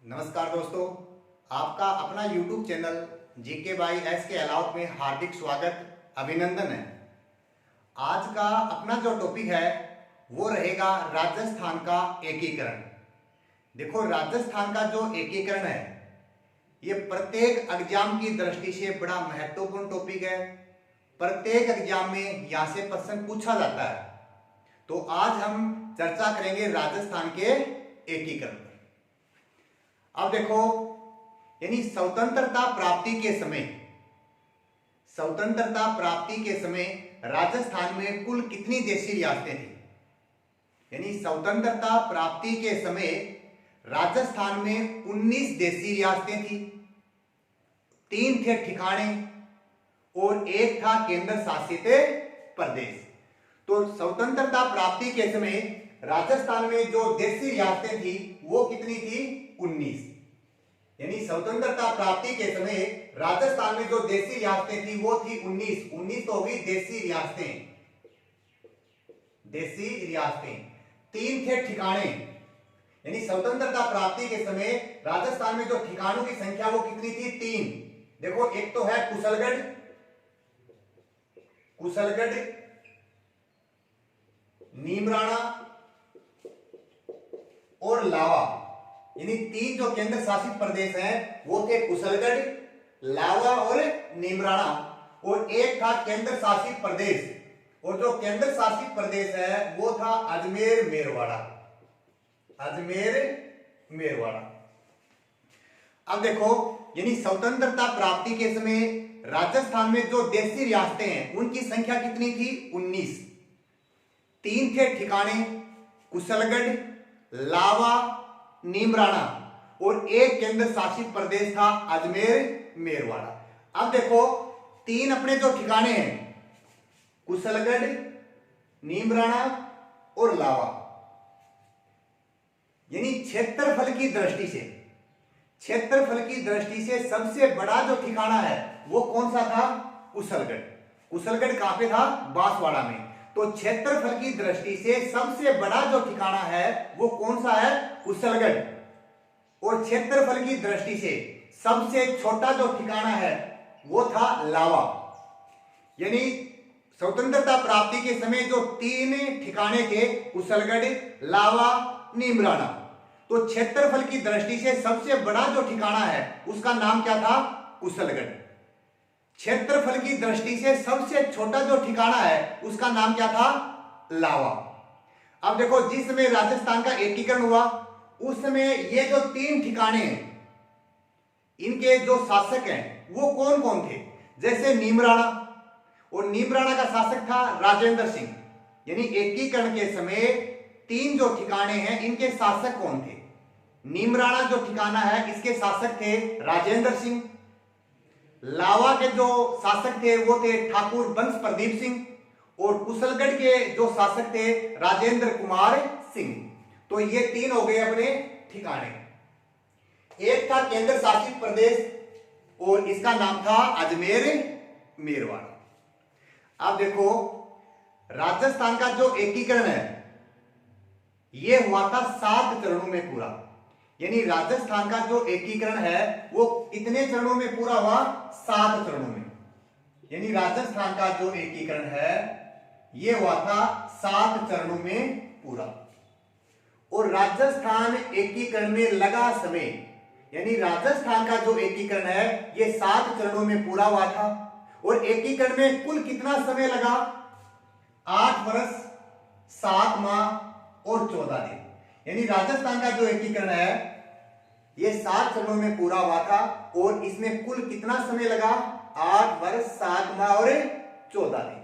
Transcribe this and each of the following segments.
नमस्कार दोस्तों, आपका अपना YouTube channel GK by S के अलाउट में हार्दिक स्वागत अभिनंदन है। आज का अपना जो टॉपिक है वो रहेगा राजस्थान का एकीकरण। देखो, राजस्थान का जो एकीकरण है ये प्रत्येक एग्जाम की दृष्टि से बड़ा महत्वपूर्ण टॉपिक है। प्रत्येक एग्जाम में यहाँ से प्रश्न पूछा जाता है। तो आज हम चर्चा करेंगे राजस्थान के एकीकरण पर। अब देखो, यानी स्वतंत्रता प्राप्ति के समय राजस्थान में कुल कितनी देशी रियासतें थी? यानी स्वतंत्रता प्राप्ति के समय राजस्थान में 19 देशी रियासतें थी, 3 थे ठिकाने और 1 था केंद्र शासित प्रदेश। तो स्वतंत्रता प्राप्ति के समय राजस्थान में जो देशी रियासतें थी वो कितनी थी? 19। यानी स्वतंत्रता प्राप्ति के समय राजस्थान में जो देशी रियासतें थी वो थी 19 तो होगी देशी रियासतें। 3 थे ठिकाने, यानी स्वतंत्रता प्राप्ति के समय राजस्थान में जो ठिकानों की संख्या वो कितनी थी? 3। देखो, एक तो है कुशलगढ़, नीमराणा और लावा। यानी 3 जो केंद्र शासित प्रदेश हैं वो थे कुशलगढ़, लावा और नीमराणा, और 1 था केंद्र शासित प्रदेश, और जो केंद्र शासित प्रदेश है वो था अजमेर मेरवाड़ा। अब देखो, यानी स्वतंत्रता प्राप्ति के समय राजस्थान में जो देशी रियासतें हैं उनकी संख्या कितनी थी? 19। 3 थे ठिकाने, कुशलगढ़, लावा, नीमराणा, और 1 केंद्र शासित प्रदेश था अजमेर मेरवाड़ा। अब देखो, 3 अपने जो ठिकाने हैं कुशलगढ़, नीमराणा और लावा, यानी क्षेत्रफल की दृष्टि से सबसे बड़ा जो ठिकाना है वो कौन सा था? कुशलगढ़ कहां पे था? बांसवाड़ा में। तो क्षेत्रफल की दृष्टि से सबसे बड़ा जो ठिकाना है वो कौन सा है? कुशलगढ़। और क्षेत्रफल की दृष्टि से सबसे छोटा जो ठिकाना है वो था लावा। यानी स्वतंत्रता प्राप्ति के समय जो 3 ठिकाने थे कुशलगढ़, लावा, नीमराणा, तो क्षेत्रफल की दृष्टि से सबसे बड़ा जो ठिकाना है उसका नाम क्या था? कुशलगढ़। क्षेत्रफल की दृष्टि से सबसे छोटा जो ठिकाना है उसका नाम क्या था? लावा। अब देखो, जिस समय राजस्थान का एकीकरण हुआ उस समय ये जो 3 ठिकाने हैं इनके जो शासक हैं वो कौन कौन थे? जैसे नीमराणा, और नीमराणा का शासक था राजेंद्र सिंह। यानी एकीकरण के समय 3 जो ठिकाने हैं इनके शासक कौन थे? नीमराणा जो ठिकाना है इसके शासक थे राजेंद्र सिंह। लावा के जो शासक थे वो थे ठाकुर बंश प्रदीप सिंह, और कुशलगढ़ के जो शासक थे राजेंद्र कुमार सिंह। तो ये 3 हो गए अपने ठिकाने। 1 था केंद्र शासित प्रदेश और इसका नाम था अजमेर मेरवाड़ा। अब देखो, राजस्थान का जो एकीकरण है ये हुआ था 7 चरणों में पूरा। यानी राजस्थान का जो एकीकरण है वो कितने चरणों में पूरा हुआ? 7 चरणों में। यानी राजस्थान का जो एकीकरण है ये हुआ था 7 चरणों में पूरा। और राजस्थान एकीकरण में लगा समय, यानी राजस्थान का जो एकीकरण है ये 7 चरणों में पूरा हुआ था। और एकीकरण में कुल कितना समय लगा? 8 वर्ष 7 माह और 14 दिन। यानी राजस्थान का जो एकीकरण है ये 7 चरणों में पूरा हुआ था, और इसमें कुल कितना समय लगा? 8 वर्ष 7 माह और 14 दिन।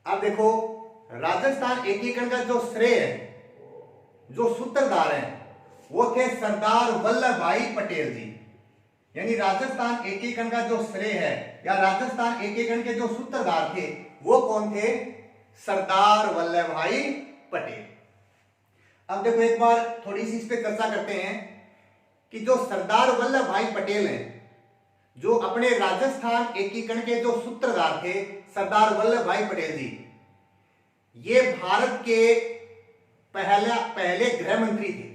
अब देखो, राजस्थान एकीकरण का जो श्रेय है, जो सूत्रधार हैं वो थे सरदार वल्लभ भाई पटेल जी। यानी राजस्थान एकीकरण का जो श्रेय है या राजस्थान एकीकरण के जो सूत्रधार थे वो कौन थे? सरदार वल्लभ भाई पटेल। अब देखो, एक बार थोड़ी सी इस पे चर्चा करते हैं कि जो सरदार वल्लभ भाई पटेल हैं, जो अपने राजस्थान एकीकरण के जो सूत्रधार थे सरदार वल्लभ भाई पटेल जी, ये भारत के पहले गृह मंत्री थे।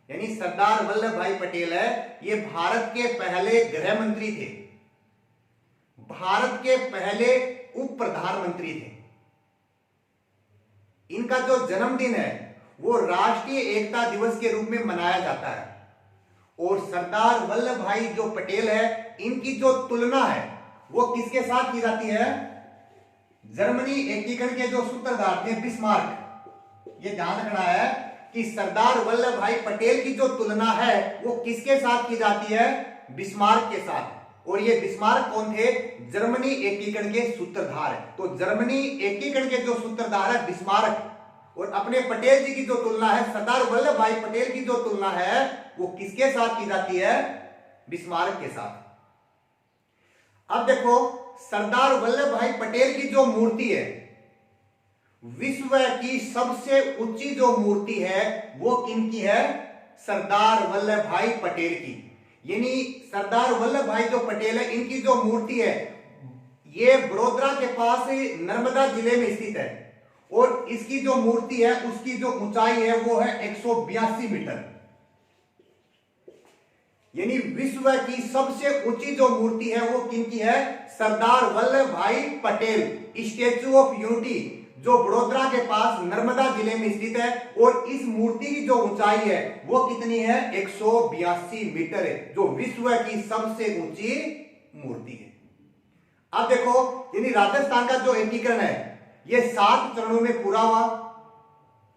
यानी सरदार वल्लभ भाई पटेल है, ये भारत के पहले गृह मंत्री थे, भारत के पहले उप प्रधानमंत्री थे। इनका जो जन्मदिन है वो राष्ट्रीय एकता दिवस के रूप में मनाया जाता है। और सरदार वल्लभ भाई जो पटेल है, इनकी जो तुलना है वो किसके साथ की जाती है? जर्मनी एकीकरण के जो सूत्रधार थे बिस्मार्क। ये ध्यान रखना है कि सरदार वल्लभ भाई पटेल की जो तुलना है वो किसके साथ की जाती है? बिस्मार्क के साथ। और ये बिस्मार्क कौन थे? जर्मनी एकीकरण के सूत्रधार। तो जर्मनी एकीकरण के जो सूत्रधार है बिस्मार्क, और अपने पटेल जी की जो तुलना है, सरदार वल्लभ भाई पटेल की जो तुलना है वो किसके साथ की जाती है? बिस्मार्क के साथ। अब देखो, सरदार वल्लभ भाई पटेल की जो मूर्ति है, विश्व की सबसे ऊंची जो मूर्ति है वो किनकी है? सरदार वल्लभ भाई पटेल की। यानी सरदार वल्लभ भाई जो पटेल है, इनकी जो मूर्ति है ये बड़ोदरा के पास नर्मदा जिले में स्थित है। और इसकी जो मूर्ति है उसकी जो ऊंचाई है वो है 182 मीटर। यानी विश्व की सबसे ऊंची जो मूर्ति है वो किनकी है? सरदार वल्लभ भाई पटेल, स्टैच्यू ऑफ यूनिटी, जो बड़ोदरा के पास नर्मदा जिले में स्थित है। और इस मूर्ति की जो ऊंचाई है वो कितनी है? 182 मीटर है, जो विश्व की सबसे ऊंची मूर्ति है। अब देखो, यानी राजस्थान का जो एकीकरण है ये 7 चरणों में पूरा हुआ।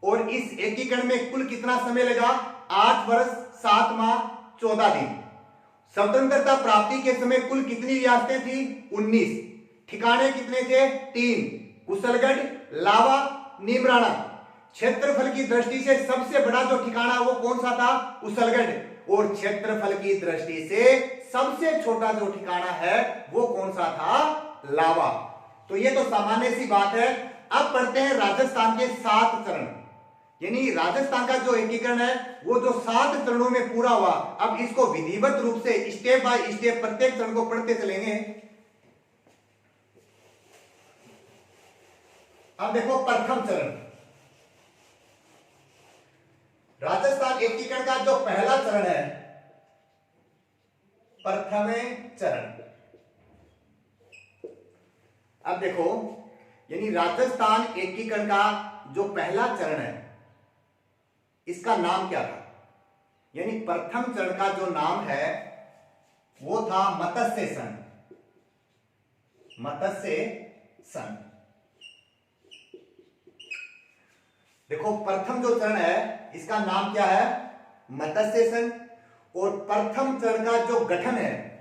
और इस एकीकरण में कुल कितना समय लगा? 8 वर्ष 7 माह 14 दिन। स्वतंत्रता प्राप्ति के समय कुल कितनी रियासतें थी? 19। ठिकाने कितने थे? 3, कुशलगढ़, लावा, नीमराणा। क्षेत्रफल की दृष्टि से सबसे बड़ा जो ठिकाना वो कौन सा था? कुशलगढ़। और क्षेत्रफल की दृष्टि से सबसे छोटा जो ठिकाना है वो कौन सा था? लावा। तो ये तो सामान्य सी बात है। अब पढ़ते हैं राजस्थान के 7 चरण। यानी राजस्थान का जो एकीकरण है वो जो 7 चरणों में पूरा हुआ। अब इसको विधिवत रूप से स्टेप बाय स्टेप प्रत्येक चरण को पढ़ते चलेंगे। अब देखो, प्रथम चरण, राजस्थान एकीकरण का जो पहला चरण है, प्रथम चरण। अब देखो, यानी राजस्थान एकीकरण का जो पहला चरण है इसका नाम क्या था? यानी प्रथम चरण का जो नाम है वो था मत्स्य संघ। मत्स्य संघ। देखो, प्रथम जो चरण है इसका नाम क्या है? मत्स्य संघ। और प्रथम चरण का जो गठन है,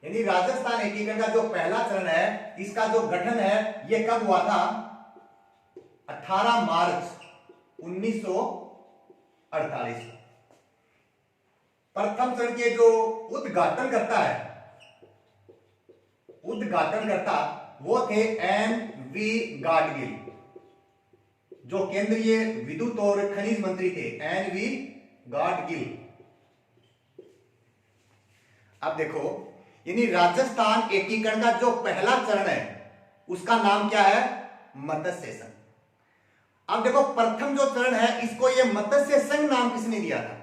यानी राजस्थान एकीकरण का जो पहला चरण है इसका जो गठन है ये कब हुआ था? 18 मार्च 1948। प्रथम चरण के जो उद्घाटनकर्ता वो थे एन.वी. गाडगिल, जो केंद्रीय विद्युत और खनिज मंत्री थे, एन.वी. गाडगिल। अब देखो, यानी राजस्थान एकीकरण का जो पहला चरण है उसका नाम क्या है? मत्स्य संघ। अब देखो, प्रथम जो चरण है इसको ये मत्स्य संघ नाम किसने दिया था?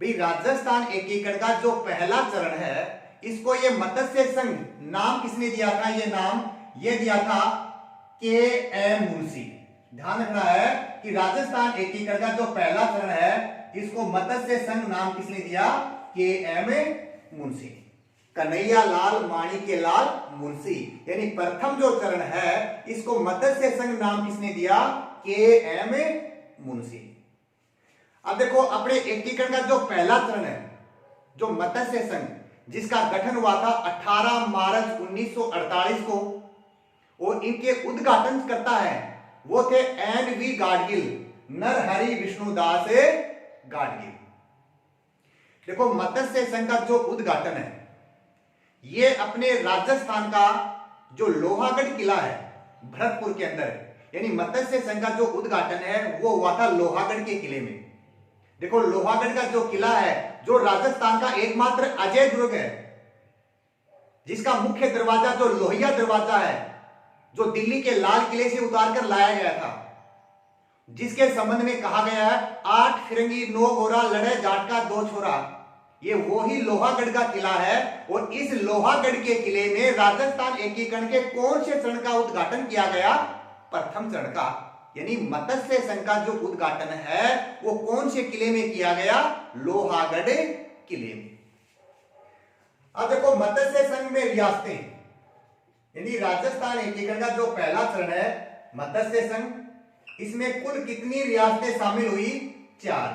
भाई, राजस्थान एकीकरण का जो पहला चरण है इसको ये मत्स्य संघ नाम किसने दिया था? ये नाम ये दिया था के.एम. मुंशी। ध्यान रखना है कि राजस्थान एकीकरण का जो पहला चरण है इसको मत्स्य संघ नाम किसने दिया? के.एम. मुंशी, कन्हैया लाल माणिक्यलाल मुंशी। यानी प्रथम जो चरण है इसको मत्स्य संघ नाम किसने दिया? के.एम. मुंशी। अब देखो, अपने एकीकरण का जो पहला चरण है, जो मत्स्य संघ, जिसका गठन हुआ था 18 मार्च 1948 को, और इनके उद्घाटन करता है वो थे एन.वी. गाडगिल, नरहरि विष्णुदास गाडगिल। देखो, मत्स्य संघ का जो उद्घाटन है ये अपने राजस्थान का जो लोहागढ़ किला है भरतपुर के अंदर, यानी मत्स्य संघ का जो उद्घाटन है वो हुआ था लोहागढ़ के किले में। देखो, लोहागढ़ का जो किला है जो राजस्थान का एकमात्र अजय दुर्ग है, जिसका मुख्य दरवाजा जो लोहिया दरवाजा है, जो दिल्ली के लाल किले से उतार कर लाया गया था, जिसके संबंध में कहा गया है 8 फिरंगी 9 गोरा लड़े जाट का 2 छोरा। ये वो ही लोहागढ़ का किला है और इस लोहागढ़ के किले में राजस्थान एकीकरण के कौन से चरण का उद्घाटन किया गया? प्रथम चरण का, यानी मत्स्य संघ का जो उद्घाटन है वो कौन से किले में किया गया? लोहागढ़ किले में। अब देखो मत्स्य संघ में रियासतें, यानी राजस्थान एकीकरण का जो पहला चरण है मत्स्य संघ, इसमें कुल कितनी रियासतें शामिल हुई? 4।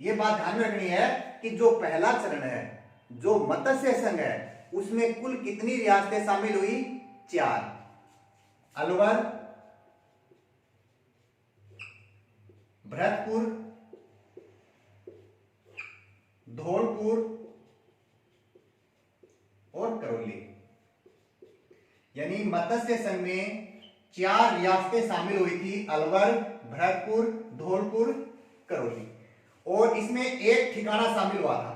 ये बात ध्यान में रखनी है कि जो पहला चरण है जो मत्स्य संघ है उसमें कुल कितनी रियासतें शामिल हुई? 4। अलवर, भरतपुर, धौलपुर और करौली। यानी मत्स्य संघ में 4 रियासतें शामिल हुई थी, अलवर, भरतपुर, धौलपुर, करौली। और इसमें एक ठिकाना शामिल हुआ था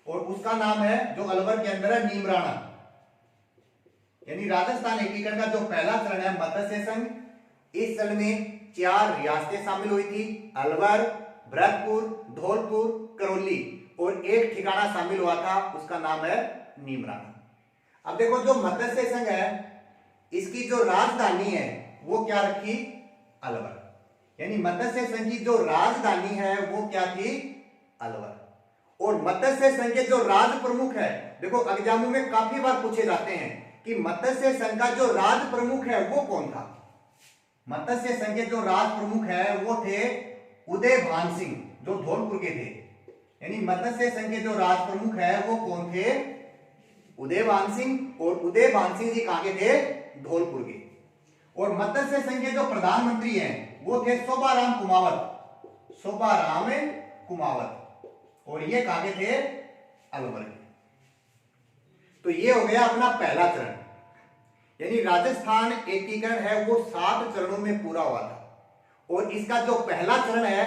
और उसका नाम है जो अलवर के अंदर है नीमराणा। यानी राजस्थान एकीकरण का जो पहला चरण है मत्स्य संघ, इस चरण में 4 रियासतें शामिल हुई थी, अलवर, भरतपुर, धौलपुर, करौली, और एक ठिकाना शामिल हुआ था, उसका नाम है नीमराणा। अब देखो जो मत्स्य संघ है इसकी जो राजधानी है वो क्या रखी? अलवर। यानी मत्स्य संघ की जो राजधानी है वो क्या थी? अलवर। और मत्स्य संघ के जो राज प्रमुख है, देखो एग्जामों में काफी बार पूछे जाते हैं कि मत्स्य संघ का जो राज प्रमुख है वो कौन था? मत्स्य संघ के जो राज प्रमुख है वो थे उदयभान सिंह, जो धौलपुर के थे। यानी मत्स्य संघ के जो राज प्रमुख है वो कौन थे? उदयभान सिंह। और उदयभान सिंह जी कहां के थे? धौलपुर के। और मत्स्य संघ के जो प्रधानमंत्री हैं वो थे शोभाराम कुमावत, शोभाराम कुमावत, और ये कहां के थे? अलवर के। तो ये हो गया अपना पहला चरण। यानी राजस्थान एकीकरण है वो 7 चरणों में पूरा हुआ था और इसका जो पहला चरण है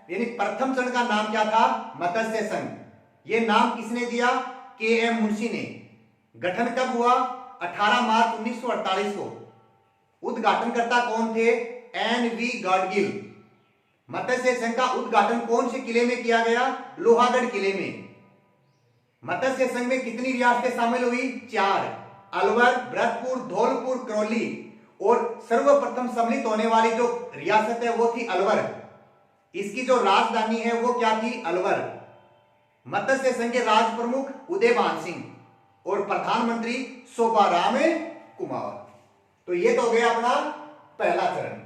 यानी प्रथम चरण का नाम क्या था? मत्स्य संघ। ये नाम किसने दिया? के.एम. मुंशी ने। गठन कब हुआ? 18 मार्च 1948 को। उद्घाटनकर्ता कौन थे? एन.वी. गाडगिल। मत्स्य संघ का उद्घाटन कौन से किले में किया गया? लोहागढ़ किले में। मत्स्य संघ में कितनी रियासतें शामिल हुई? 4, अलवर, भरतपुर, धौलपुर, करौली, और सर्वप्रथम सम्मिलित होने वाली जो रियासत है वो थी अलवर। इसकी जो राजधानी है वो क्या थी? अलवर। मत्स्य संघ के राज प्रमुख उदयभान सिंह और प्रधानमंत्री शोभाराम कुमावत। तो ये तो हो गया अपना पहला चरण।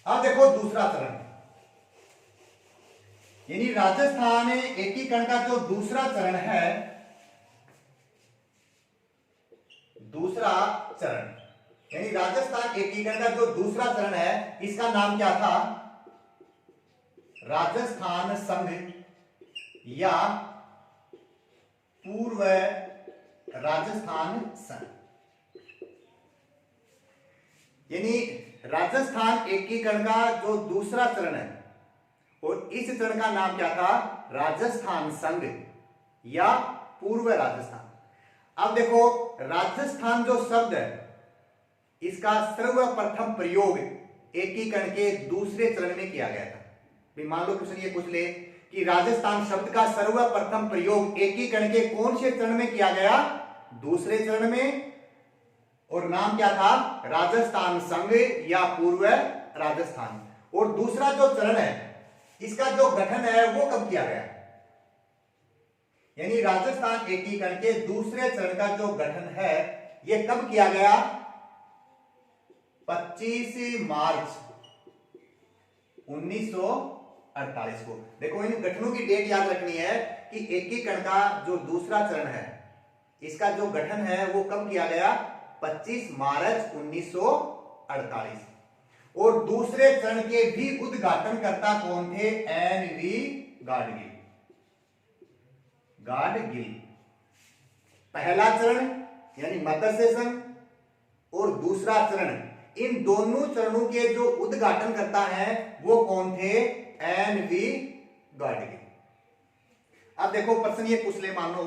अब देखो दूसरा चरण, यानी राजस्थान एकीकरण का जो दूसरा चरण है, दूसरा चरण यानी राजस्थान एकीकरण का जो दूसरा चरण है इसका नाम क्या था? राजस्थान संघ या पूर्व राजस्थान संघ। यानी राजस्थान एकीकरण का जो दूसरा चरण है और इस चरण का नाम क्या था? राजस्थान संघ या पूर्व राजस्थान। अब देखो राजस्थान जो शब्द है इसका सर्वप्रथम प्रयोग एकीकरण के दूसरे चरण में किया गया था। मान लो क्वेश्चन ये पूछ ले कि राजस्थान शब्द का सर्वप्रथम प्रयोग एकीकरण के कौन से चरण में किया गया? दूसरे चरण में। और नाम क्या था? राजस्थान संघ या पूर्व राजस्थान। और दूसरा जो चरण है इसका जो गठन है वो कब किया गया? यानी राजस्थान एकीकरण के दूसरे चरण का जो गठन है ये कब किया गया? 25 मार्च 1948 को। देखो इन गठनों की डेट याद रखनी है कि एकीकरण का जो दूसरा चरण है इसका जो गठन है वो कब किया गया? 25 मार्च 1948। और दूसरे चरण के भी उद्घाटनकर्ता कौन थे? एन.वी. गाडगिल। गाडगिल। पहला चरण यानी मत्स्य संघ और दूसरा चरण, इन दोनों चरणों के जो उद्घाटनकर्ता हैं वो कौन थे? एन.वी. गाडगिल। अब देखो प्रश्न ये पूछ ले, मान लो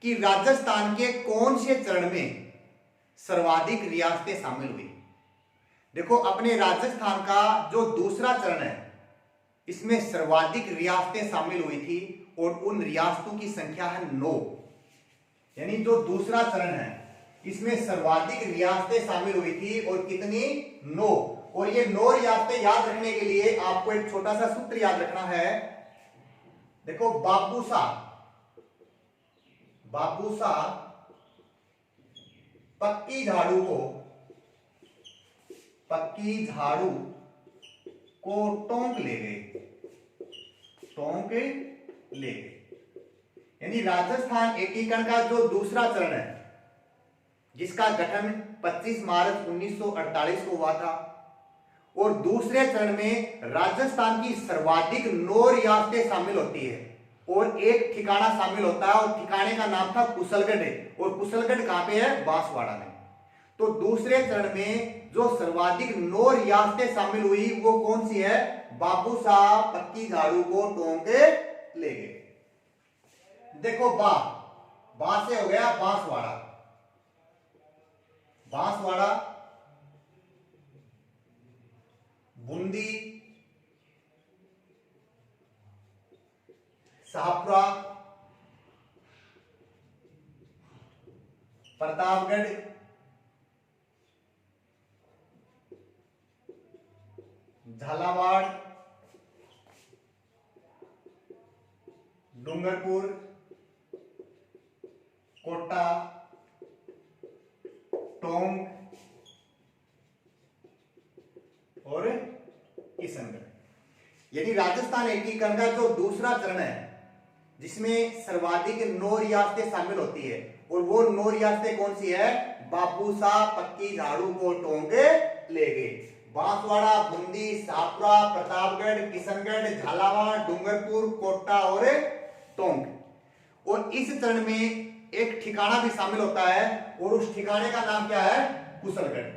कि राजस्थान के कौन से चरण में सर्वाधिक रियासतें शामिल हुई? देखो अपने राजस्थान का जो दूसरा चरण है इसमें सर्वाधिक रियासतें शामिल हुई थी और उन रियासतों की संख्या है 9। यानी जो दूसरा चरण है इसमें सर्वाधिक रियासतें शामिल हुई थी और कितनी 9। और ये 9 रियासतें याद रखने के लिए आपको एक छोटा सा सूत्र याद रखना है। देखो बाबूसा पक्की झाड़ू को टोंक ले गए। यानी राजस्थान एकीकरण का जो दूसरा चरण है जिसका गठन 25 मार्च 1948 को हुआ था और दूसरे चरण में राजस्थान की सर्वाधिक 9 रियासतें शामिल होती है और एक ठिकाना शामिल होता है और ठिकाने का नाम था कुशलगढ़ और कुशलगढ़ कहां पे है? बांसवाड़ा में। तो दूसरे चरण में जो सर्वाधिक 9 रियासतें शामिल हुई वो कौन सी है? बाबू साहब पक्की झाड़ू को टोंक ले गए। देखो बा से हो गया बांसवाड़ा, बूंदी, शाहपुरा, प्रतापगढ़, झालावाड़, डूंगरपुर, कोटा, टोंक और किशनगढ़। यानी राजस्थान एकीकरण का जो दूसरा चरण है जिसमें सर्वाधिक 9 रियासतें शामिल होती है और वो 9 रियासतें कौन सी है? बाबू साहब पक्की झाड़ू को टोंक ले गए। बांसवाड़ा, बूंदी, शाहपुरा, प्रतापगढ़, किशनगढ़, झालावाड़, डूंगरपुर, कोटा और टोंक। और इस चरण में एक ठिकाना भी शामिल होता है और उस ठिकाने का नाम क्या है? कुशलगढ़।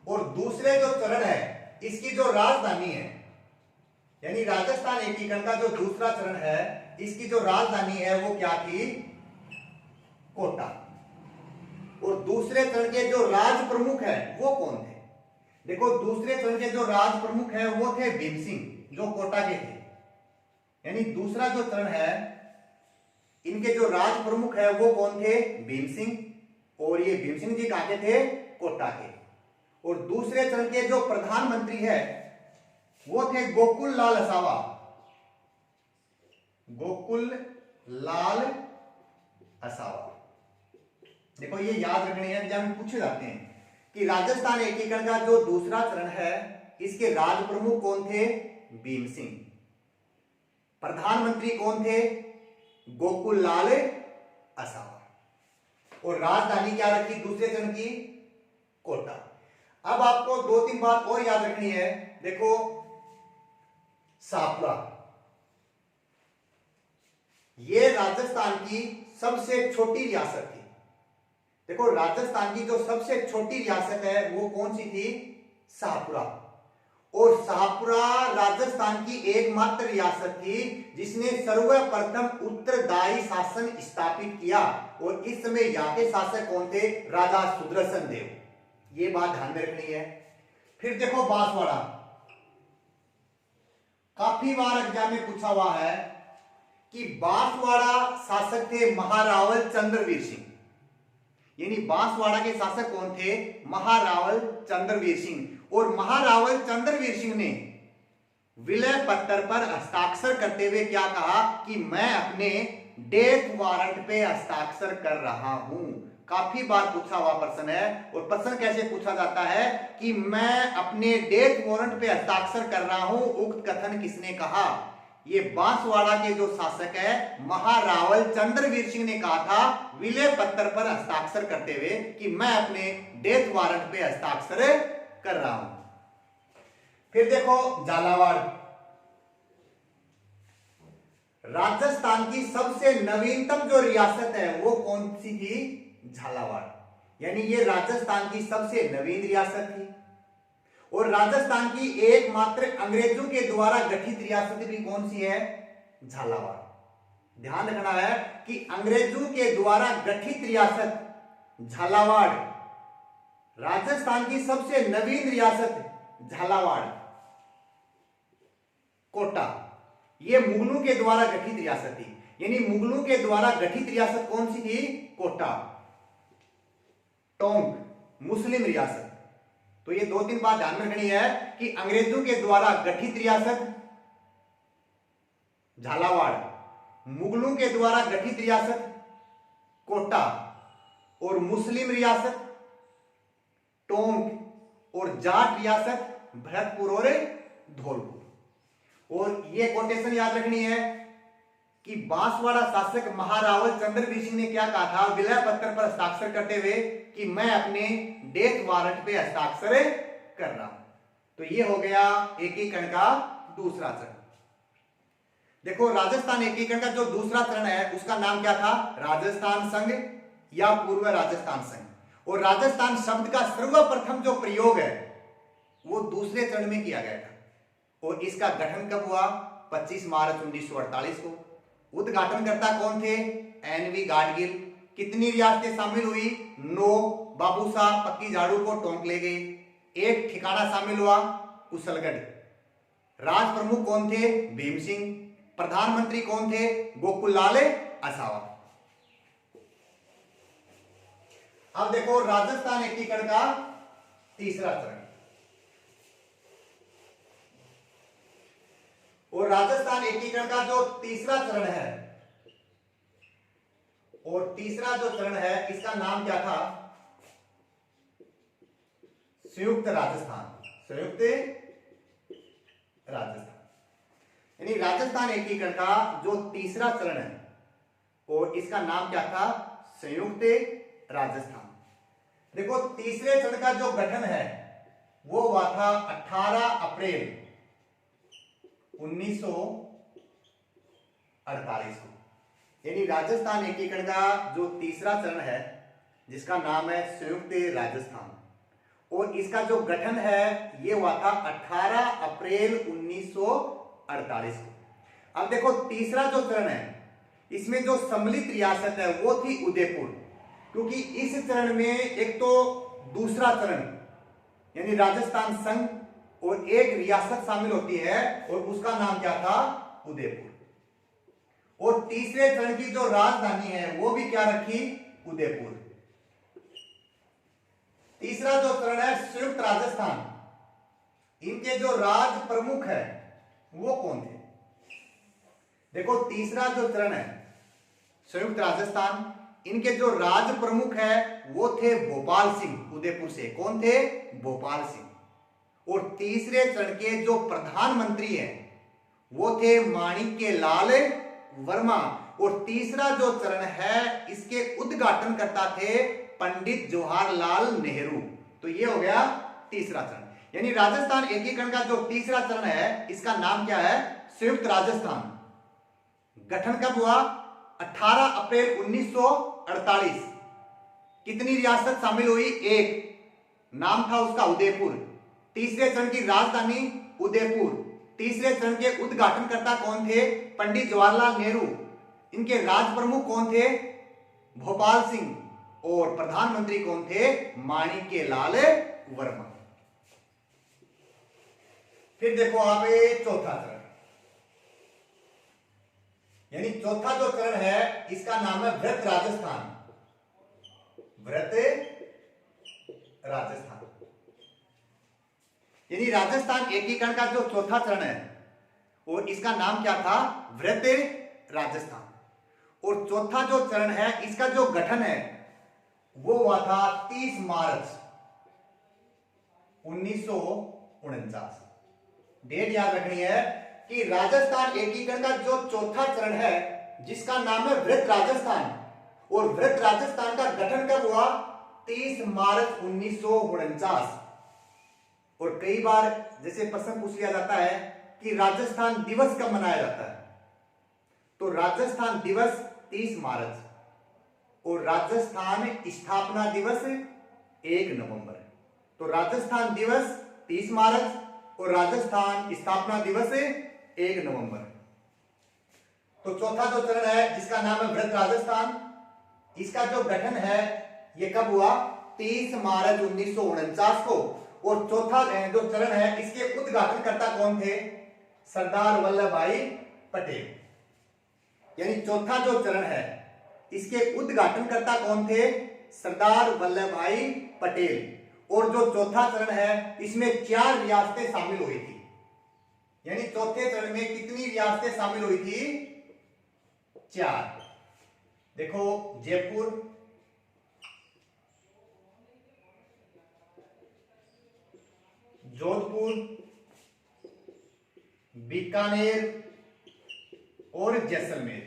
और दूसरे जो चरण है इसकी जो राजधानी है यानी राजस्थान एकीकरण का जो दूसरा चरण है इसकी जो राजधानी है वो क्या थी? कोटा। और दूसरे चरण के जो राज प्रमुख है वो कौन थे? देखो दूसरे चरण के जो राज प्रमुख है वो थे भीम सिंह जो कोटा के थे। यानी दूसरा जो चरण है इनके जो राज प्रमुख है वो कौन थे? भीम सिंह। और ये भीम सिंह जी कहां के थे? कोटा के। और दूसरे चरण के जो प्रधानमंत्री है वो थे गोकुल लाल असावा। देखो ये याद रखने हैं, एग्जाम में पूछे जाते हैं कि राजस्थान एकीकरण का जो दूसरा चरण है इसके राज प्रमुख कौन थे? भीम सिंह। प्रधानमंत्री कौन थे? गोकुल लाल असावा। और राजधानी क्या रखी दूसरे चरण की? कोटा। अब आपको 2-3 बात और याद रखनी है। देखो शाहपुरा ये राजस्थान की सबसे छोटी रियासत थी। देखो राजस्थान की जो सबसे छोटी रियासत है वो कौन सी थी? शाहपुरा। और शाहपुरा राजस्थान की एकमात्र रियासत थी जिसने सर्वप्रथम उत्तरदायी शासन स्थापित किया और इस समय यहां के शासक कौन थे? राजा सुदर्शन देव। ये बात ध्यान में रखनी है। फिर देखो बांसवाड़ा, काफी बार एग्जाम में पूछा हुआ है कि बांसवाड़ा शासक थे महारावल चंद्रवीर सिंह। यानी बांसवाड़ा के शासक कौन थे? महारावल चंद्रवीर सिंह। और महारावल चंद्रवीर सिंह ने विलय पत्र पर हस्ताक्षर करते हुए क्या कहा कि मैं अपने डेथ वारंट पे हस्ताक्षर कर रहा हूं। काफी बार पूछा हुआ प्रश्न है। और प्रश्न कैसे पूछा जाता है कि मैं अपने डेथ वारंट पे हस्ताक्षर कर रहा हूं, उक्त कथन किसने कहा? ये बांसवाड़ा के जो शासक है महारावल चंद्रवीर सिंह ने कहा था विलय पत्र पर हस्ताक्षर करते हुए कि मैं अपने डेथ वारंट पे हस्ताक्षर कर रहा हूं। फिर देखो झालावाड़, राजस्थान की सबसे नवीनतम जो रियासत है वो कौन सी थी? झालावाड़। यानी ये राजस्थान की सबसे नवीन रियासत थी और राजस्थान की एकमात्र अंग्रेजों के द्वारा गठित रियासत भी कौन सी है? झालावाड़। ध्यान रखना है कि अंग्रेजों के द्वारा गठित रियासत झालावाड़, राजस्थान की सबसे नवीन रियासत झालावाड़, कोटा, ये मुगलों के द्वारा गठित रियासत थी, यानी मुगलों के द्वारा गठित रियासत कौन सी थी? कोटा। टोंक, मुस्लिम रियासत। तो ये 2-3 बात ध्यान में रखनी है कि अंग्रेजों के द्वारा गठित रियासत झालावाड़, मुगलों के द्वारा गठित रियासत कोटा, और मुस्लिम रियासत टोंक, और जाट रियासत भरतपुर और धौलपुर। और ये कोटेशन याद रखनी है कि बांसवाड़ा शासक महारावल चंद्रवीर सिंह ने क्या कहा था विलय पत्र पर हस्ताक्षर करते हुए कि मैं अपने डेथ वारंट पे हस्ताक्षर कर रहा हूं। तो ये हो गया एकीकरण का दूसरा चरण। देखो, राजस्थान एकीकरण का जो दूसरा चरण है उसका नाम क्या था? राजस्थान संघ या पूर्व राजस्थान संघ। और राजस्थान शब्द का सर्वप्रथम जो प्रयोग है वो दूसरे चरण में किया गया था। और इसका गठन कब हुआ? 25 मार्च 1948 को। उद्घाटनकर्ता कौन थे? एनवी गाडगिल। कितनी रियासतें शामिल हुई? 9। बाबू साहब पक्की झाड़ू को टोंक ले गए। एक ठिकाना शामिल हुआ, कुशलगढ़। राज प्रमुख कौन थे? भीम सिंह। प्रधानमंत्री कौन थे? गोकुललाल आसावा। अब देखो राजस्थान एकीकरण का तीसरा चरण। और राजस्थान एकीकरण का जो तीसरा चरण है, और तीसरा जो चरण है इसका नाम क्या था? संयुक्त राजस्थान। संयुक्त राजस्थान, यानी राजस्थान एकीकरण का जो तीसरा चरण है और इसका नाम क्या था? संयुक्त राजस्थान। देखो, तीसरे चरण का जो गठन है वो हुआ था 18 अप्रैल 1948 को। यानी राजस्थान एकीकरण का जो तीसरा चरण है जिसका नाम है संयुक्त राजस्थान, और इसका जो गठन है ये हुआ था 18 अप्रैल 1948 को। अब देखो, तीसरा जो चरण है इसमें जो सम्मिलित रियासत है वो थी उदयपुर, क्योंकि इस चरण में एक तो दूसरा चरण यानी राजस्थान संघ और एक रियासत शामिल होती है और उसका नाम क्या था? उदयपुर। और तीसरे चरण की जो राजधानी है वो भी क्या रखी? उदयपुर। तीसरा जो चरण है संयुक्त राजस्थान, इनके जो राज प्रमुख है वो कौन थे? देखो, तीसरा जो चरण है संयुक्त राजस्थान, इनके जो राज प्रमुख है वो थे भोपाल सिंह। उदयपुर से कौन थे? भोपाल सिंह। और तीसरे चरण के जो प्रधानमंत्री हैं वो थे माणिक्यलाल वर्मा। और तीसरा जो चरण है इसके उद्घाटनकर्ता थे पंडित जवाहरलाल नेहरू। तो ये हो गया तीसरा चरण। यानी राजस्थान एकीकरण का जो तीसरा चरण है इसका नाम क्या है? संयुक्त राजस्थान। गठन कब हुआ? 18 अप्रैल 1948। कितनी रियासत शामिल हुई? एक। नाम था उसका उदयपुर। तीसरे चरण की राजधानी उदयपुर। तीसरे चरण के उद्घाटनकर्ता कौन थे? पंडित जवाहरलाल नेहरू। इनके राज प्रमुख कौन थे? भोपाल सिंह। और प्रधानमंत्री कौन थे? माणिक्यलाल वर्मा। फिर देखो आप चौथा चरण, यानी चौथा जो चरण है इसका नाम है वृत्त राजस्थान। वृत्त राजस्थान, यानी राजस्थान एकीकरण का जो चौथा चरण है और इसका नाम क्या था? वृत्त राजस्थान। और चौथा जो चरण है इसका जो गठन है वो हुआ था 30 मार्च 1949। डेट याद रखनी है कि राजस्थान एकीकरण का जो चौथा चरण है जिसका नाम है वृत्त राजस्थान, और वृत्त राजस्थान का गठन कब हुआ? 30 मार्च 1949। और कई बार जैसे प्रश्न पूछ लिया जाता है कि राजस्थान दिवस कब मनाया जाता है, तो राजस्थान दिवस 30 मार्च और राजस्थान स्थापना दिवस 1 नवंबर। तो राजस्थान दिवस 30 मार्च और राजस्थान स्थापना दिवस 1 नवंबर। तो चौथा जो चरण है जिसका नाम है वृत्त राजस्थान, इसका जो गठन है ये कब हुआ? 30 मार्च 1949 को। और चौथा जो चरण है इसके उद्घाटनकर्ता कौन थे? सरदार वल्लभ भाई पटेल। यानी चौथा जो चरण है इसके उद्घाटनकर्ता कौन थे? सरदार वल्लभ भाई पटेल। और जो चौथा चरण है इसमें 4 रियासतें शामिल हुई थी। यानी चौथे चरण में कितनी रियासतें शामिल हुई थी? 4। देखो, जयपुर, जोधपुर, बीकानेर और जैसलमेर।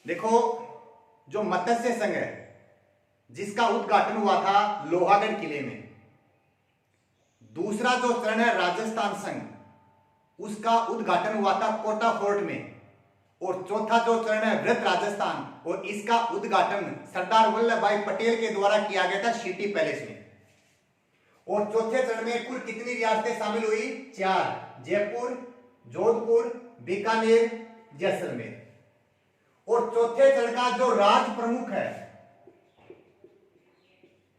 देखो, जो मत्स्य संघ है जिसका उद्घाटन हुआ था लोहागढ़ किले में। दूसरा जो चरण है राजस्थान संघ, उसका उद्घाटन हुआ था कोटा फोर्ट में। और चौथा जो चरण है वृहत राजस्थान, और इसका उद्घाटन सरदार वल्लभ भाई पटेल के द्वारा किया गया था सिटी पैलेस में। और चौथे चरण में कुल कितनी रियासतें शामिल हुई? 4। जयपुर, जोधपुर, बीकानेर, जैसलमेर। और चौथे चरण का जो राज प्रमुख है,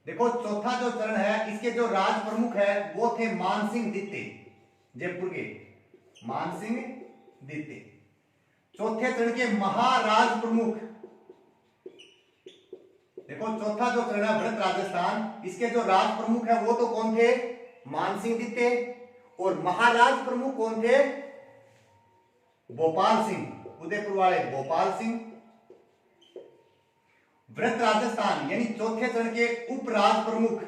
देखो चौथा जो चरण है इसके जो राज प्रमुख है वो थे मानसिंह दित्ते, जयपुर के मानसिंह दित्ते। चौथे चरण के महाराज प्रमुख, देखो चौथा जो चरण है वृहत राजस्थान, इसके जो राज प्रमुख है वो तो कौन थे? मानसिंह दित्ते। और महाराज प्रमुख कौन थे? भोपाल सिंह, उदयपुर वाले भोपाल सिंह। वृहत राजस्थान यानी चौथे चरण के उपराज प्रमुख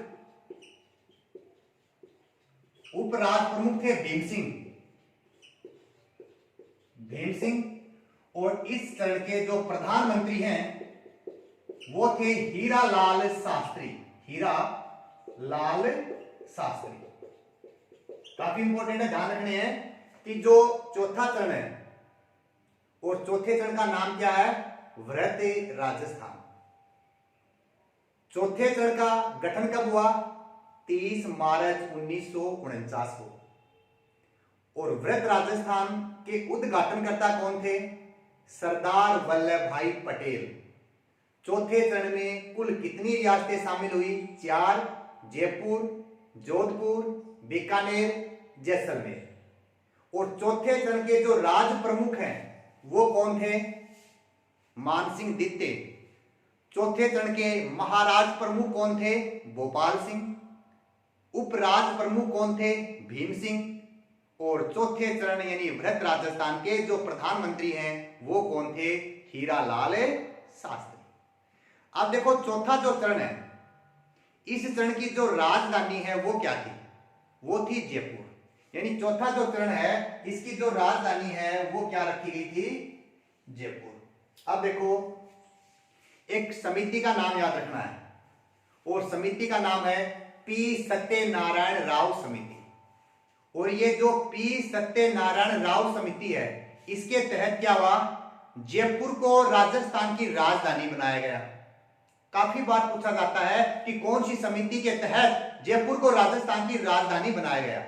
थे भीम सिंह। और इस चरण के जो प्रधानमंत्री हैं वो थे हीरा लाल शास्त्री। काफी इंपॉर्टेंट है, ध्यान रखने हैं कि जो चौथा चरण है और चौथे चरण का नाम क्या है? वृहत राजस्थान। चौथे चरण का गठन कब हुआ? 30 मार्च 1949 को। और वृहत राजस्थान के उद्घाटनकर्ता कौन थे? सरदार वल्लभ भाई पटेल। चौथे चरण में कुल कितनी रियासतें शामिल हुई? 4। जयपुर, जोधपुर, बीकानेर, जैसलमेर। और चौथे चरण के जो राज प्रमुख हैं वो कौन थे? मानसिंह दित्ते। चौथे चरण के महाराज प्रमुख कौन थे? भोपाल सिंह। उपराज प्रमुख कौन थे? भीम सिंह। और चौथे चरण यानी वृहत राजस्थान के जो प्रधानमंत्री हैं वो कौन थे? हीरालाल शास्त्री। अब देखो चौथा जो चरण है इस चरण की जो राजधानी है वो क्या थी? वो थी जयपुर। यानी चौथा जो चरण है इसकी जो राजधानी है वो क्या रखी गई थी? जयपुर। अब देखो, एक समिति का नाम याद रखना है और समिति का नाम है पी सत्यनारायण राव समिति। और ये जो पी सत्यनारायण राव समिति है इसके तहत क्या हुआ? जयपुर को राजस्थान की राजधानी बनाया गया। काफी बार पूछा जाता है कि कौन सी समिति के तहत जयपुर को राजस्थान की राजधानी बनाया गया?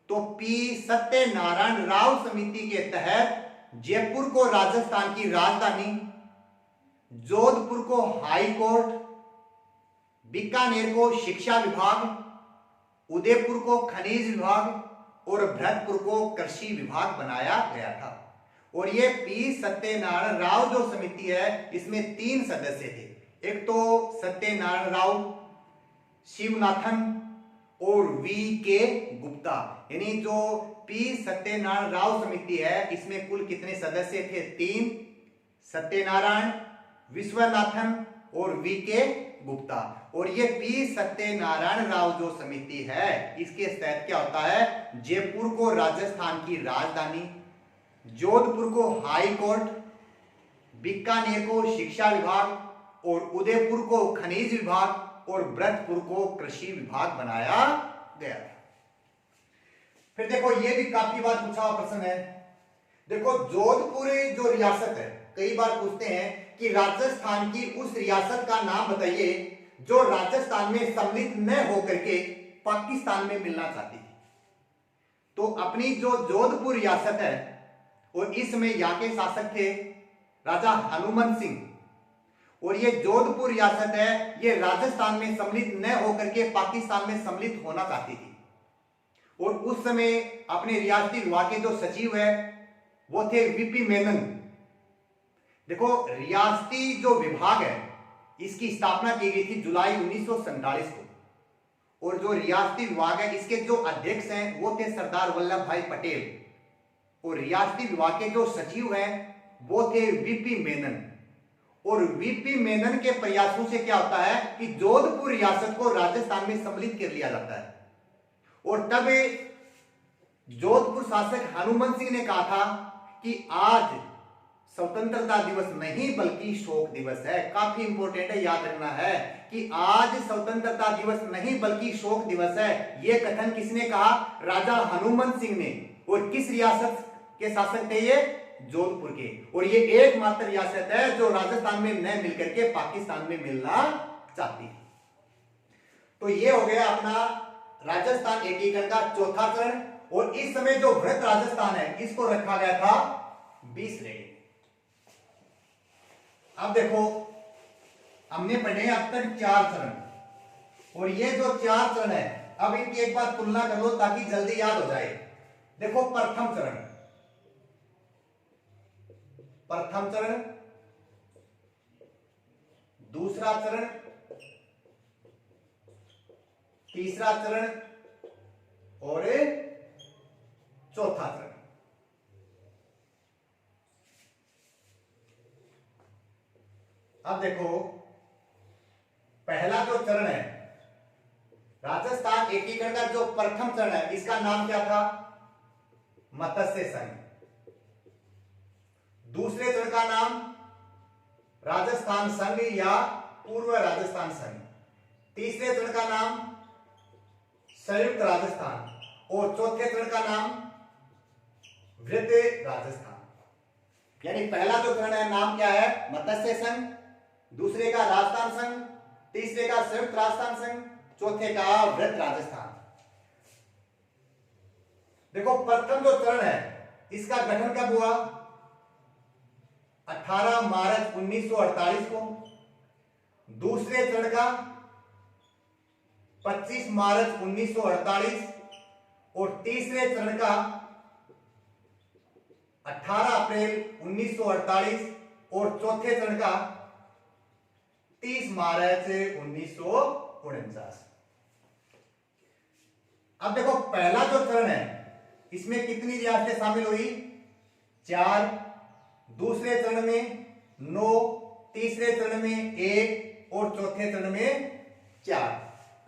तो पी सत्यनारायण राव समिति के तहत जयपुर को राजस्थान की राजधानी, जोधपुर को हाई कोर्ट, बीकानेर को शिक्षा विभाग, उदयपुर को खनिज विभाग और भरतपुर को कृषि विभाग बनाया गया था। और ये पी सत्यनारायण राव जो समिति है इसमें 3 सदस्य थे। एक तो सत्यनारायण राव, शिवनाथन और वी के गुप्ता। यानी जो पी सत्यनारायण राव समिति है इसमें कुल कितने सदस्य थे? 3। सत्यनारायण, विश्वनाथन और वी के गुप्ता। और ये पी सत्यनारायण राव जो समिति है इसके तहत क्या होता है? जयपुर को राजस्थान की राजधानी, जोधपुर को हाई कोर्ट, बीकानेर को शिक्षा विभाग और उदयपुर को खनिज विभाग और भरतपुर को कृषि विभाग बनाया गया था। फिर देखो, ये भी काफी बार पूछा हुआ प्रश्न है। देखो, जोधपुर जो रियासत है, कई बार पूछते हैं कि राजस्थान की उस रियासत का नाम बताइए जो राजस्थान में सम्मिलित न होकर के पाकिस्तान में मिलना चाहती थी। तो अपनी जो जोधपुर रियासत है और इसमें यहाँ के शासक थे राजा हनुमंत सिंह। और ये जोधपुर रियासत है, ये राजस्थान में सम्मिलित न होकर के पाकिस्तान में सम्मिलित होना चाहती थी। और उस समय अपने रियासती विभाग के जो सचिव है वो थे वीपी मेनन। देखो, रियासती जो विभाग है इसकी स्थापना की गई थी जुलाई 1947 को। और जो रियासती विभाग है इसके जो अध्यक्ष हैं वो थे सरदार वल्लभ भाई पटेल। और रियासती विभाग के जो सचिव हैं वो थे वीपी मेनन। और वीपी मेनन के प्रयासों से क्या होता है कि जोधपुर रियासत को राजस्थान में सम्मिलित कर लिया जाता है। और तब जोधपुर शासक हनुमंत सिंह ने कहा था कि आज स्वतंत्रता दिवस नहीं बल्कि शोक दिवस है। काफी इंपॉर्टेंट है, याद रखना है कि आज स्वतंत्रता दिवस नहीं बल्कि शोक दिवस है। यह कथन किसने कहा? राजा हनुमंत सिंह ने। और किस रियासत के शासक थे ये? जोधपुर के। और ये एकमात्र रियासत है जो राजस्थान में न मिलकर के पाकिस्तान में मिलना चाहती है। तो ये हो गया अपना राजस्थान एकीकरण का चौथा चरण। और इस समय जो वृहत राजस्थान है इसको रखा गया था 20 रेड। अब देखो, हमने पढ़े अब तक 4 चरण। और ये जो 4 चरण है अब इनकी एक बार तुलना कर लो ताकि जल्दी याद हो जाए। देखो, प्रथम चरण, दूसरा चरण, तीसरा चरण और चौथा चरण। अब देखो, पहला जो चरण है राजस्थान एकीकरण का जो प्रथम चरण है इसका नाम क्या था? मत्स्य संघ। दूसरे चरण का नाम राजस्थान संघ या पूर्व राजस्थान संघ। तीसरे चरण का नाम संयुक्त राजस्थान। और चौथे चरण का नाम वृहत राजस्थान। यानी पहला जो चरण है नाम क्या है? मत्स्य संघ। दूसरे का राजस्थान संघ, तीसरे का संयुक्त राजस्थान संघ, चौथे का वृहत राजस्थान। देखो, प्रथम जो चरण है इसका गठन कब हुआ? 18 मार्च 1948 को। दूसरे चरण का 25 मार्च 1948 और तीसरे चरण का 18 अप्रैल 1948 और चौथे चरण का 30 मार्च 1949। अब देखो, पहला जो चरण है इसमें कितनी रियासतें शामिल हुई? 4। दूसरे चरण में 9, तीसरे चरण में 1 और चौथे चरण में 4।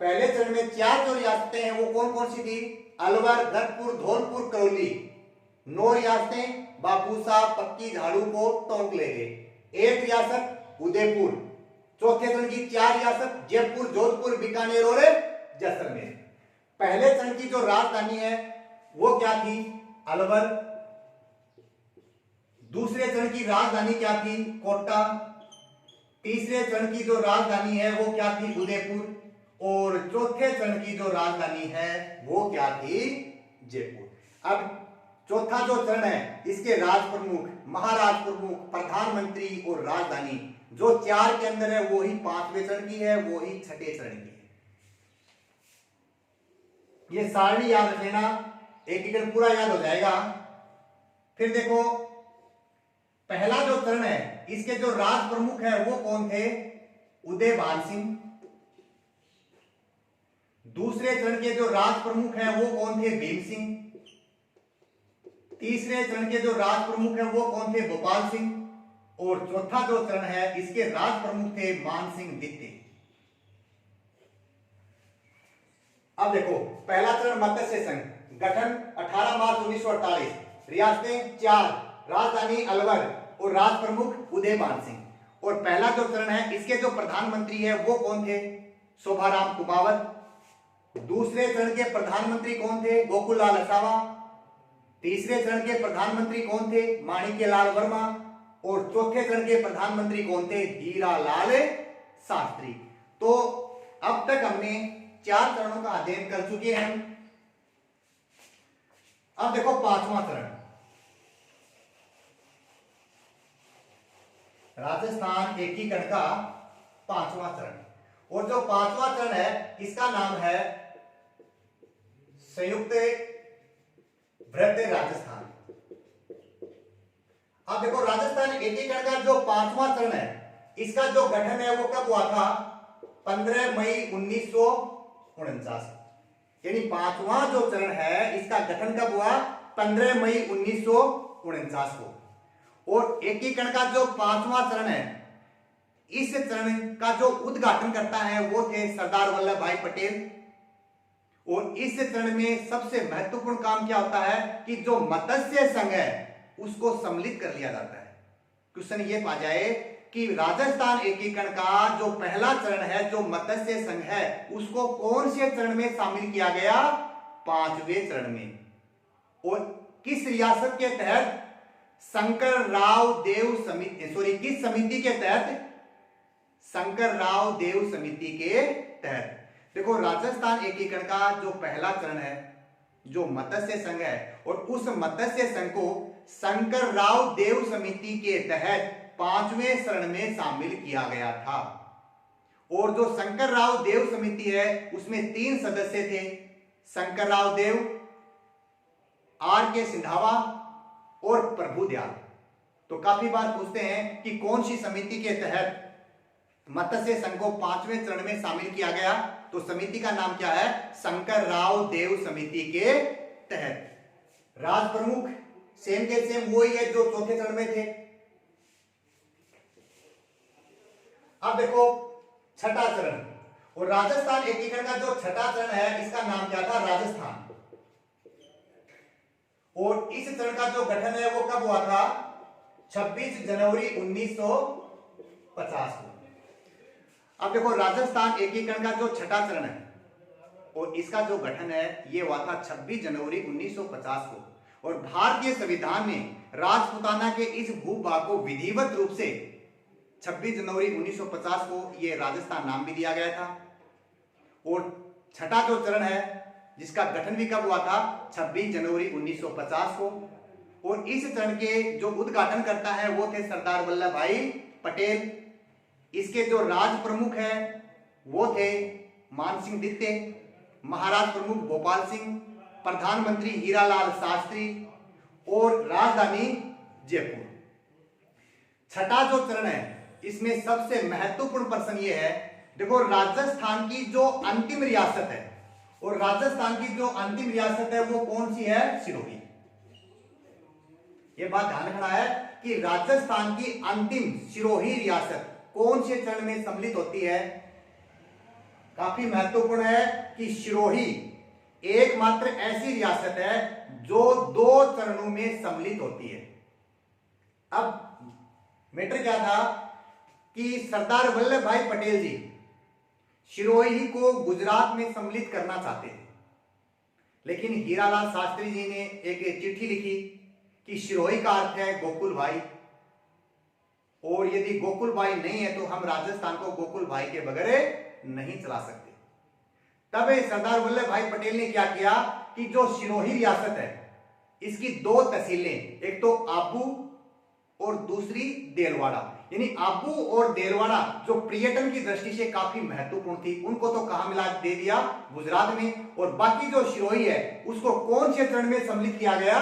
पहले चरण में 4 जो रियासतें हैं वो कौन कौन सी थी? अलवर, भरतपुर, धौलपुर, करौली। 9 रियासतें बापूसा, पक्की, झाड़ू को टोंक ले गए। 1 रियासत उदयपुर। चौथे चरण की 4 रियासत जयपुर, जोधपुर, बीकानेर और जैसलमेर। पहले चरण की जो राजधानी है वो क्या थी? अलवर। दूसरे चरण की राजधानी क्या थी? कोटा। तीसरे चरण की जो राजधानी है वो क्या थी? उदयपुर। और चौथे चरण की जो राजधानी है वो क्या थी? जयपुर। अब चौथा जो चरण है इसके राज प्रमुख, महाराज प्रमुख, प्रधानमंत्री और राजधानी जो 4 के अंदर है वो ही 5वें चरण की है, वो ही 6ठे चरण की है। ये सारणी याद रख लेना, एकीकरण पूरा याद हो जाएगा। फिर देखो, पहला जो चरण है इसके जो राज प्रमुख है वो कौन थे? उदयभान सिंह। दूसरे चरण के जो राज प्रमुख हैं वो कौन थे? भीम सिंह। तीसरे चरण के जो राज प्रमुख हैं वो कौन थे? गोपाल सिंह। और चौथा जो चरण है इसके राज प्रमुख थे मान सिंह द्वितीय। अब देखो, पहला चरण मत्स्य संघ, गठन 18 मार्च 1948, रियासतें 4, राजधानी अलवर और राज प्रमुख उदयभान सिंह। और पहला जो चरण है इसके जो प्रधानमंत्री है वो कौन थे? शोभाराम कुमावत। दूसरे चरण के प्रधानमंत्री कौन थे? गोकुललाल असावा। तीसरे चरण के प्रधानमंत्री कौन थे? माणिक्यलाल वर्मा। और चौथे चरण के प्रधानमंत्री कौन थे? हीरालाल शास्त्री। तो अब तक हमने 4 चरणों का अध्ययन कर चुके हैं। अब देखो 5वां चरण। राजस्थान एकीकरण का पांचवा चरण। और जो पांचवा चरण है इसका नाम है संयुक्त वृहद राजस्थान। अब देखो राजस्थान एकीकरण का जो पांचवा चरण है इसका जो गठन है वो कब हुआ था? 15 मई 1949। यानी पांचवा जो चरण है इसका गठन कब हुआ? 15 मई 1949 को। और एकीकरण का जो पांचवा चरण है इस चरण का जो उद्घाटन करता है वो थे सरदार वल्लभ भाई पटेल। और इस चरण में सबसे महत्वपूर्ण काम क्या होता है कि जो मत्स्य संघ है उसको सम्मिलित कर लिया जाता है। क्वेश्चन ये पा जाए कि राजस्थान एकीकरण का जो पहला चरण है जो मत्स्य संघ है उसको कौन से चरण में शामिल किया गया? पांचवें चरण में। और किस रियासत के तहत? शंकरराव देव समिति, सॉरी किस समिति के तहत? शंकरराव देव समिति के तहत। देखो राजस्थान एकीकरण का जो पहला चरण है जो मत्स्य संघ है और उस मत्स्य संघ को शंकरराव देव समिति के तहत पांचवें चरण में शामिल किया गया था। और जो शंकरराव देव समिति है उसमें 3 सदस्य थे, शंकरराव देव, R.K. सिंधावा और प्रभुदयाल। तो काफी बार पूछते हैं कि कौन सी समिति के तहत मत्स्य संघ को पांचवें चरण में शामिल किया गया? तो समिति का नाम क्या है? शंकरराव देव समिति के तहत। राज प्रमुख सेम के सेम वही है जो चौथे चरण में थे। अब देखो छठा चरण। और राजस्थान एकीकरण का जो छठा चरण है इसका नाम क्या था? राजस्थान। और इस चरण का जो गठन है वो कब हुआ था? 26 जनवरी 1950 को। अब देखो राजस्थान एकीकरण का जो छठा चरण है और इसका जो गठन है ये हुआ था 26 जनवरी 1950 को। और भारतीय संविधान में राजपूताना के इस भूभाग को विधिवत रूप से 26 जनवरी 1950 को ये राजस्थान नाम भी दिया गया था। और छठा जो चरण है जिसका गठन भी कब हुआ था? 26 जनवरी 1950 को। और इस चरण के जो उद्घाटन करता है वो थे सरदार वल्लभ भाई पटेल। इसके जो राज प्रमुख हैं वो थे मान सिंह दित्ते, महाराज प्रमुख गोपाल सिंह, प्रधानमंत्री हीरालाल शास्त्री और राजधानी जयपुर। छठा जो चरण है इसमें सबसे महत्वपूर्ण प्रश्न ये है, देखो राजस्थान की जो अंतिम रियासत है और राजस्थान की जो अंतिम रियासत है वो कौन सी है? सिरोही। ये बात ध्यान रखना है कि राजस्थान की अंतिम सिरोही रियासत कौन से चरण में सम्मिलित होती है? काफी महत्वपूर्ण है कि सिरोही एकमात्र ऐसी रियासत है जो 2 चरणों में सम्मिलित होती है। अब मैटर क्या था कि सरदार वल्लभ भाई पटेल जी सिरोही को गुजरात में सम्मिलित करना चाहते थे, लेकिन हीरालाल शास्त्री जी ने एक चिट्ठी लिखी कि सिरोही का अर्थ है गोकुल भाई, और यदि गोकुल भाई नहीं है तो हम राजस्थान को गोकुल भाई के बगैर नहीं चला सकते। तब सरदार वल्लभ भाई पटेल ने क्या किया कि जो सिरोही रियासत है इसकी 2 तहसीलें, एक तो आबू और दूसरी देलवाड़ा, यानी आबू और देलवाड़ा जो पर्यटन की दृष्टि से काफी महत्वपूर्ण थी उनको तो कहां मिला दे दिया? गुजरात में। और बाकी जो सिरोही है उसको कौन से चरण में सम्मिलित किया गया?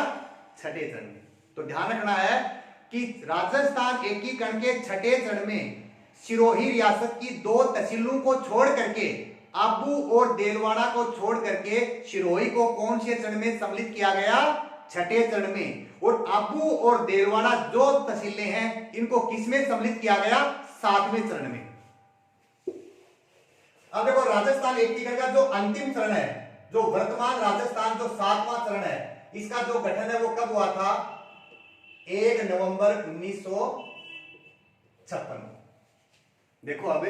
छठे चरण में। तो ध्यान रखना है कि राजस्थान एकीकरण के छठे चरण में सिरोही रियासत की 2 तहसीलों को छोड़ करके, आबू और देलवाड़ा को छोड़ करके सिरोही को कौन से चरण में सम्मिलित किया गया? छठे चरण में। और आबू और देलवाड़ा जो तहसीलें हैं इनको किसमें सम्मिलित किया गया? 7वें चरण में। अब देखो राजस्थान एकीकरण का जो अंतिम चरण है, जो वर्तमान राजस्थान जो 7वां चरण है, इसका जो गठन है वो कब हुआ था? 1 नवंबर 1956। देखो अब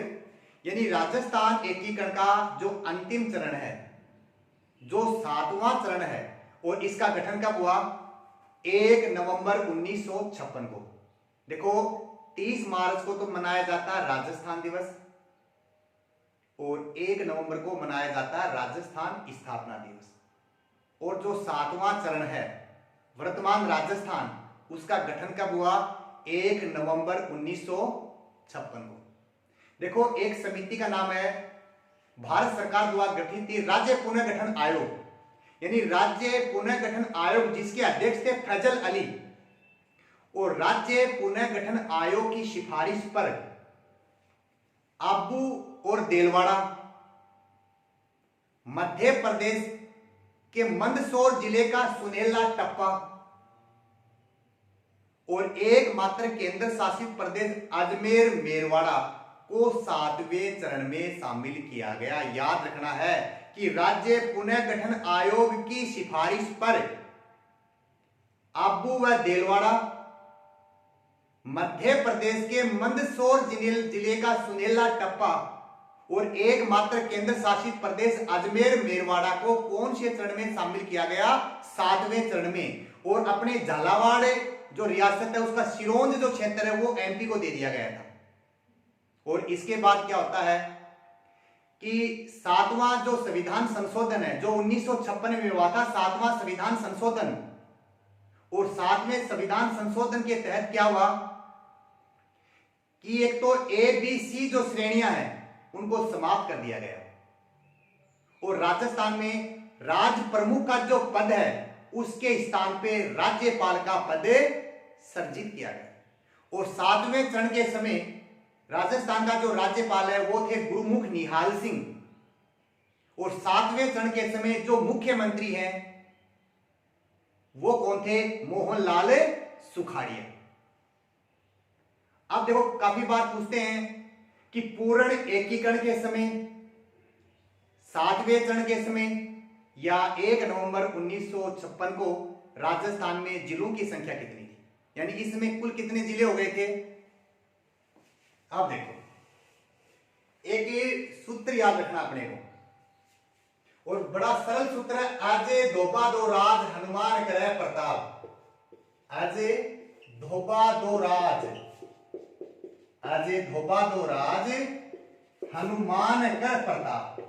यानी राजस्थान एकीकरण का जो अंतिम चरण है, जो 7वां चरण है, और इसका गठन कब हुआ? 1 नवंबर 1956 को। देखो 30 मार्च को तो मनाया जाता है राजस्थान दिवस और 1 नवंबर को मनाया जाता है राजस्थान स्थापना दिवस। और जो 7वां चरण है वर्तमान राजस्थान, उसका गठन कब हुआ? 1 नवंबर 1956 को। देखो, एक समिति का नाम है भारत सरकार द्वारा गठित राज्य पुनर्गठन आयोग, यानी राज्य पुनर्गठन आयोग, जिसके अध्यक्ष थे फैजल अली। और राज्य पुनर्गठन आयोग की सिफारिश पर आबू और देलवाड़ा मध्य प्रदेश के मंदसौर जिले का सुनेला टप्पा और एकमात्र केंद्र शासित प्रदेश अजमेर मेरवाड़ा को 7वें चरण में शामिल किया गया। याद रखना है कि राज्य पुनर्गठन आयोग की सिफारिश पर आबू व देलवाड़ा मध्य प्रदेश के मंदसौर जिले का सुनेला टप्पा और एकमात्र केंद्र शासित प्रदेश अजमेर मेरवाड़ा को कौन से चरण में शामिल किया गया? 7वें चरण में। और अपने झालावाड़ जो रियासत है उसका सिरोंज जो क्षेत्र है वो एमपी को दे दिया गया था। और इसके बाद क्या होता है कि 7वां जो संविधान संशोधन है जो 1956 में हुआ था, 7वां संविधान संशोधन, और 7वें संविधान संशोधन के तहत क्या हुआ कि एक तो ए बी सी जो श्रेणियां हैं उनको समाप्त कर दिया गया और राजस्थान में राज प्रमुख का जो पद है उसके स्थान पे राज्यपाल का पद सर्जित किया गया। और 7वें चरण के समय राजस्थान का जो राज्यपाल है वो थे गुरुमुख निहाल सिंह और 7वें चरण के समय जो मुख्यमंत्री हैं वो कौन थे? मोहनलाल सुखाड़िया। अब देखो, काफी बार पूछते हैं कि पूर्ण एकीकरण के समय, 7वें चरण के समय या 1 नवंबर 1956 को राजस्थान में जिलों की संख्या कितनी थी, यानी इसमें कुल कितने जिले हो गए थे? अब देखो, एक सूत्र याद रखना अपने को, और बड़ा सरल सूत्र है, आजे धोबा दो राज हनुमान करे प्रताप। आजे धोबा दो राज, आजे धोबा दो राज हनुमान कर प्रताप।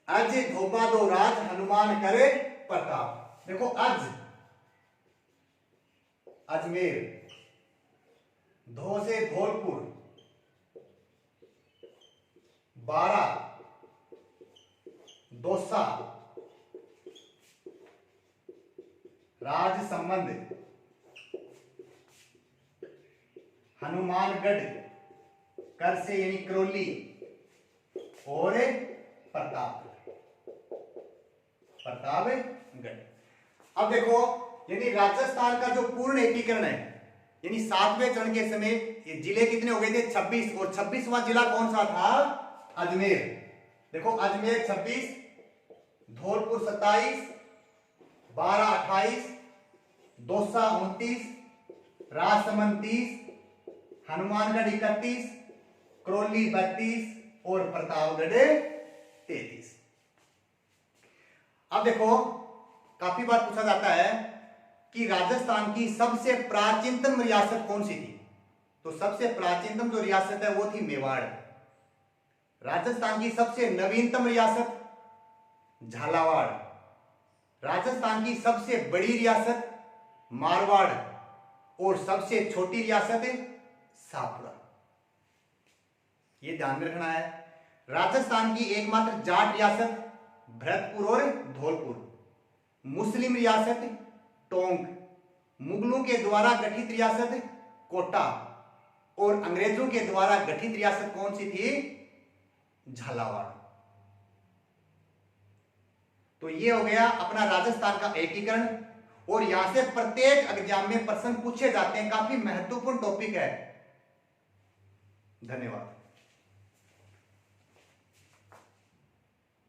आज धोबा दो राज हनुमान करे प्रताप। देखो, अज अजमेर, धो से धौलपुर, 12 दौसा, राज संबंध, हनुमानगढ़, कर से यानी करौली, और प्रतापगढ़। अब देखो, यानी राजस्थान का जो पूर्ण एकीकरण है, यानी 7वें चरण के समय ये जिले कितने हो गए थे? 26, और 26वां जिला कौन सा था? अजमेर। देखो, अजमेर 26, धौलपुर 27, 12 28, दौसा 29, राजसमंद 30, हनुमानगढ़ 31, करौली 32 और प्रतापगढ़ 33। अब देखो, काफी बार पूछा जाता है कि राजस्थान की सबसे प्राचीनतम रियासत कौन सी थी? तो सबसे प्राचीनतम जो रियासत है वो थी मेवाड़। राजस्थान की सबसे नवीनतम रियासत झालावाड़। राजस्थान की सबसे बड़ी रियासत मारवाड़ और सबसे छोटी रियासत शाहपुरा। ये ध्यान में रखना है। राजस्थान की एकमात्र जाट रियासत भरतपुर और धौलपुर। मुस्लिम रियासत टोंक। मुगलों के द्वारा गठित रियासत कोटा और अंग्रेजों के द्वारा गठित रियासत कौन सी थी? झालावाड़। तो ये हो गया अपना राजस्थान का एकीकरण। और यहां से प्रत्येक एग्जाम में प्रश्न पूछे जाते हैं, काफी महत्वपूर्ण टॉपिक है। धन्यवाद।